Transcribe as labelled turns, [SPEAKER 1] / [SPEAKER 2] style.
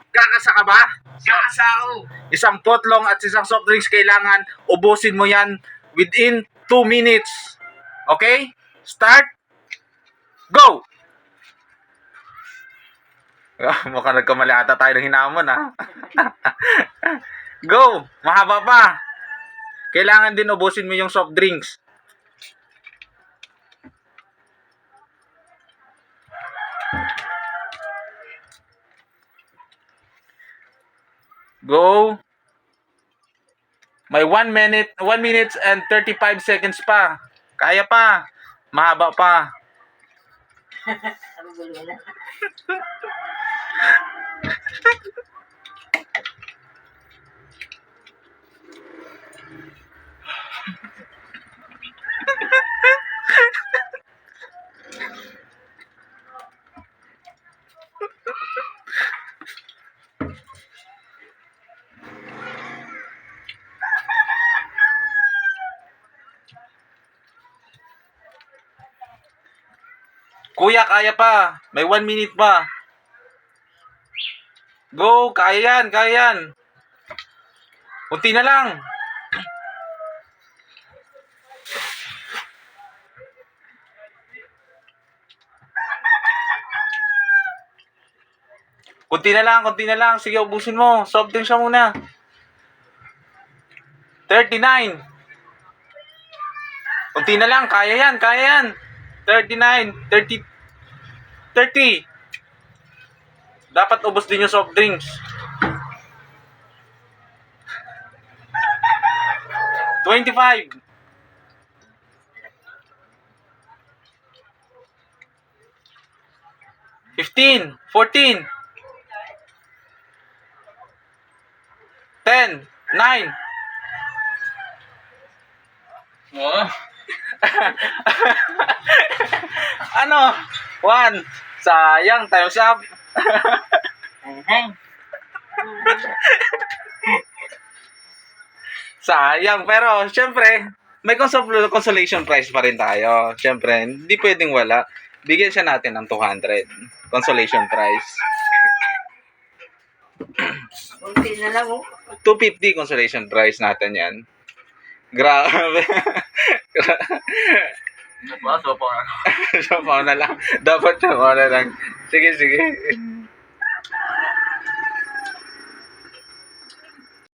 [SPEAKER 1] Kakasa ka ba?
[SPEAKER 2] Kakasa ako.
[SPEAKER 1] Isang potlong at isang soft drinks kailangan ubusin mo yan within 2 minutes. Okay? Start. Go! Mukhang nagkamali ata tayo ng hinamon, ha? Go! Mahaba pa. Kailangan din ubusin mo yung soft drinks. Go! May 1 minute and 35 seconds pa. Kaya pa. Mahaba pa.
[SPEAKER 2] Ano ba yun?
[SPEAKER 1] Kuya, kaya pa. May 1 minute pa. Go, kaya yan, kaya yan. Kunti na lang. Kunti na lang, kunti na lang. Sige, ubusin mo. Soft drink siya muna. 39. Kunti na lang, kaya yan, kaya yan. 39, 30. 30. Dapat ubos din yung soft drinks. 25. 15, 14. 10, 9.
[SPEAKER 2] Oo.
[SPEAKER 1] Ano? 1. Sayang, time's up. Sayang, pero syempre, may consolation prize pa rin tayo. Syempre, hindi pwedeng wala. Bigyan siya natin ng 200. Consolation prize.
[SPEAKER 2] Kunti na lang, oh.
[SPEAKER 1] 250 consolation prize natin yan. Grabe.
[SPEAKER 2] Sopa.
[SPEAKER 1] Sapaw na lang. Dapat sapaw na lang. Sige, sige.